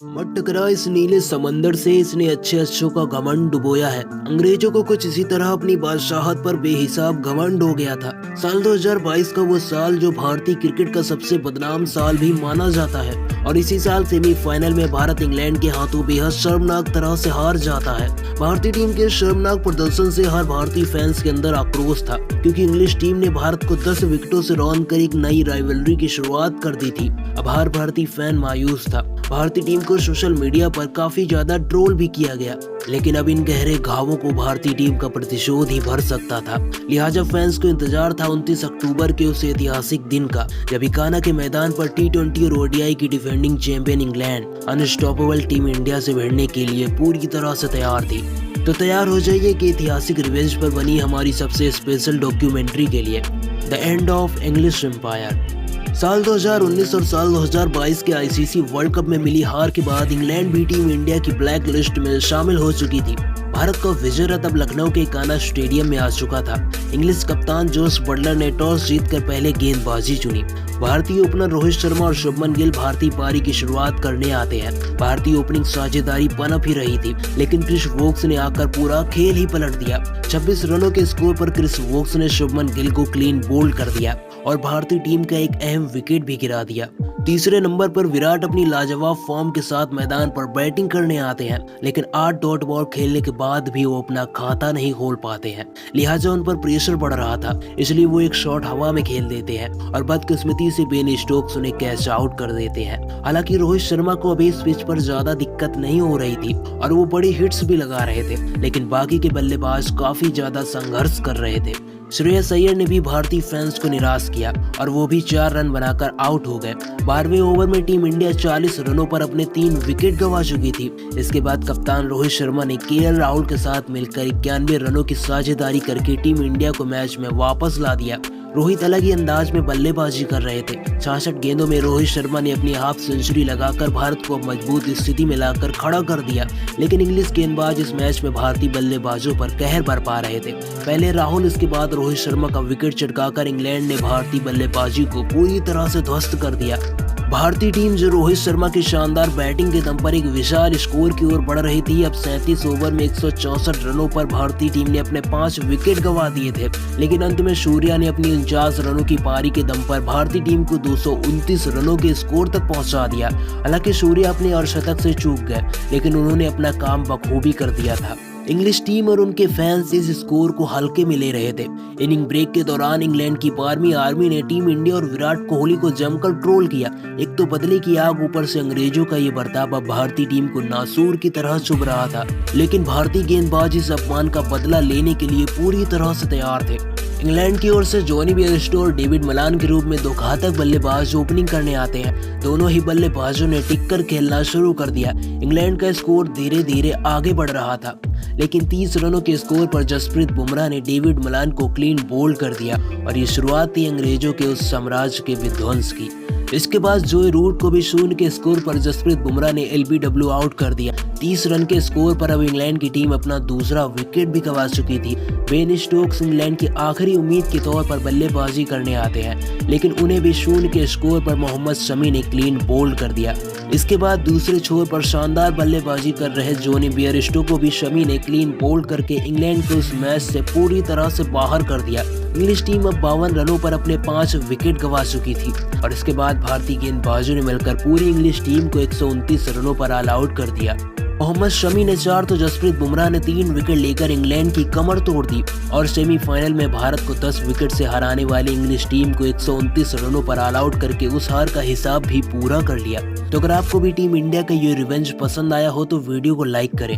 मत टकरा इस नीले समंदर से, इसने अच्छे अच्छों का घमंड डुबोया है। अंग्रेजों को कुछ इसी तरह अपनी बादशाहत पर बेहिसाब घमंड हो गया था। साल 2022 का वो साल जो भारतीय क्रिकेट का सबसे बदनाम साल भी माना जाता है, और इसी साल सेमीफाइनल में भारत इंग्लैंड के हाथों बेहद शर्मनाक तरह से हार जाता है। भारतीय टीम के शर्मनाक प्रदर्शन से हर भारतीय फैंस के अंदर आक्रोश था, क्योंकि इंग्लिश टीम ने भारत को 10 विकेटों से रौंद कर एक नई राइवलरी की शुरुआत कर दी थी। अब हर भारतीय फैन मायूस था। भारतीय टीम को सोशल मीडिया पर काफी ज्यादा ट्रोल भी किया गया, लेकिन अब इन गहरे घावों को भारतीय टीम का प्रतिशोध ही भर सकता था। लिहाजा फैंस को इंतजार था 29 अक्टूबर के उस ऐतिहासिक दिन का, जब इकाना के मैदान पर T20 और ODI की defending champion England unstoppable team India से भिड़ने के लिए पूरी तरह से तैयार थी। तो तैयार हो जाइए कि ऐतिहासिक रिवेंज पर बनी हमारी सबसे स्पेशल डॉक्यूमेंट्री के लिए, the end of English empire. साल 2019 और साल 2022 के ICC वर्ल्ड कप में मिली हार के बाद इंग्लैंड भी टीम इंडिया की ब्लैक लिस्ट में शामिल हो चुकी थी। भारत का विजय रथ अब लखनऊ के इकाना स्टेडियम में आ चुका था। इंग्लिश कप्तान जोस बटलर ने टॉस जीतकर पहले गेंदबाजी चुनी। भारतीय ओपनर रोहित शर्मा और शुभमन गिल भारतीय पारी की शुरुआत करने आते हैं। भारतीय ओपनिंग साझेदारी पनप ही रही थी, लेकिन क्रिस वोक्स ने आकर पूरा खेल ही पलट दिया। 26 रनों के स्कोर पर क्रिस वोक्स ने शुभमन गिल को क्लीन बोल्ड कर दिया और भारतीय टीम का एक अहम विकेट भी गिरा दिया। तीसरे नंबर पर विराट अपनी लाजवाब फॉर्म के साथ मैदान पर बैटिंग करने आते हैं, लेकिन 8 डॉट बॉल खेलने के बाद भी वो अपना खाता नहीं खोल पाते हैं। लिहाजा उन पर प्रेशर बढ़ रहा था, इसलिए वो एक शॉट हवा में खेल देते हैं और बदकिस्मती से बेन स्टोक्स उन्हें कैच आउट कर देते हैं। हालांकि रोहित शर्मा को अभी इस पिच पर ज्यादा दिक्कत नहीं हो रही थी और वो बड़ी हिट्स भी लगा रहे थे, लेकिन बाकी के बल्लेबाज काफी ज्यादा संघर्ष कर रहे थे। श्रेयस अय्यर ने भी भारतीय फैंस को निराश किया और वो भी 4 रन बनाकर आउट हो गए। 12वें ओवर में टीम इंडिया 40 रनों पर अपने 3 विकेट गंवा चुकी थी। इसके बाद कप्तान रोहित शर्मा ने KL राहुल के साथ मिलकर 91 रनों की साझेदारी करके टीम इंडिया को मैच में वापस ला दिया। रोहित अलग ही अंदाज में बल्लेबाजी कर रहे थे। 66 गेंदों में रोहित शर्मा ने अपनी हाफ सेंचुरी लगाकर भारत को मजबूत स्थिति में लाकर खड़ा कर दिया, लेकिन इंग्लिश गेंदबाज इस मैच में भारतीय बल्लेबाजों पर कहर बरपा रहे थे। पहले राहुल, इसके बाद रोहित शर्मा का विकेट चटकाकर इंग्लैंड ने भारतीय बल्लेबाजी को पूरी तरह से ध्वस्त कर दिया। भारतीय टीम जो रोहित शर्मा की शानदार बैटिंग के दम पर एक विशाल स्कोर की ओर बढ़ रही थी, अब 37 ओवर में 164 रनों पर भारतीय टीम ने अपने 5 विकेट गंवा दिए थे, लेकिन अंत में सूर्या ने अपनी 49 रनों की पारी के दम पर भारतीय टीम को 229 रनों के स्कोर तक पहुंचा दिया। हालांकि सूर्या अपने अर्धशतक से चूक गए, लेकिन उन्होंने अपना काम बखूबी कर दिया था। इंग्लिश टीम और उनके फैंस इस स्कोर को हल्के में ले रहे थे। इनिंग ब्रेक के दौरान इंग्लैंड की 12वीं आर्मी ने टीम इंडिया और विराट कोहली को जमकर ट्रोल किया। एक तो बदले की आग, ऊपर से अंग्रेजों का ये बर्ताव अब भारतीय टीम को नासूर की तरह चुभ रहा था, लेकिन भारतीय गेंदबाज इस अपमान का बदला लेने के लिए पूरी तरह से तैयार थे। इंग्लैंड की ओर से जॉनी बेयरस्टो और डेविड मलान के रूप में 2 घातक बल्लेबाज ओपनिंग करने आते हैं। दोनों ही बल्लेबाजों ने टिककर खेलना शुरू कर दिया। इंग्लैंड का स्कोर धीरे धीरे आगे बढ़ रहा था, लेकिन 30 रनों के स्कोर पर जसप्रीत बुमराह ने डेविड मलान को क्लीन बोल्ड कर दिया और ये शुरुआत थी अंग्रेजों के उस साम्राज्य के विध्वंस की। इसके बाद जोए रूट को भी 0 के स्कोर पर जसप्रीत बुमराह ने LBW आउट कर दिया। 30 रन के स्कोर पर अब इंग्लैंड की टीम अपना दूसरा विकेट भी गंवा चुकी थी। बेन स्टोक्स इंग्लैंड की आखिरी उम्मीद के तौर पर बल्लेबाजी करने आते हैं, लेकिन उन्हें भी 0 के स्कोर पर मोहम्मद शमी ने क्लीन बोल्ड कर दिया। इसके बाद दूसरे छोर पर शानदार बल्लेबाजी कर रहे जॉनी बेयरस्टो को भी शमी ने क्लीन बोल्ड करके इंग्लैंड को उस मैच से पूरी तरह से बाहर कर दिया। इंग्लिश टीम अब 52 रनों पर अपने 5 विकेट गंवा चुकी थी और इसके बाद भारतीय गेंदबाजों ने मिलकर पूरी इंग्लिश टीम को 129 रनों पर ऑल आउट कर दिया। मोहम्मद शमी ने 4 तो जसप्रीत बुमराह ने 3 विकेट लेकर इंग्लैंड की कमर तोड़ दी और सेमीफाइनल में भारत को 10 विकेट से हराने वाली इंग्लिश टीम को 129 रनों पर ऑल आउट करके उस हार का हिसाब भी पूरा कर लिया। तो अगर आपको भी टीम इंडिया का ये रिवेंज पसंद आया हो तो वीडियो को लाइक करें।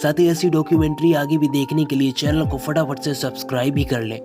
साथ ही ऐसी डॉक्यूमेंट्री आगे भी देखने के लिए चैनल को फटाफट से सब्सक्राइब भी कर लें।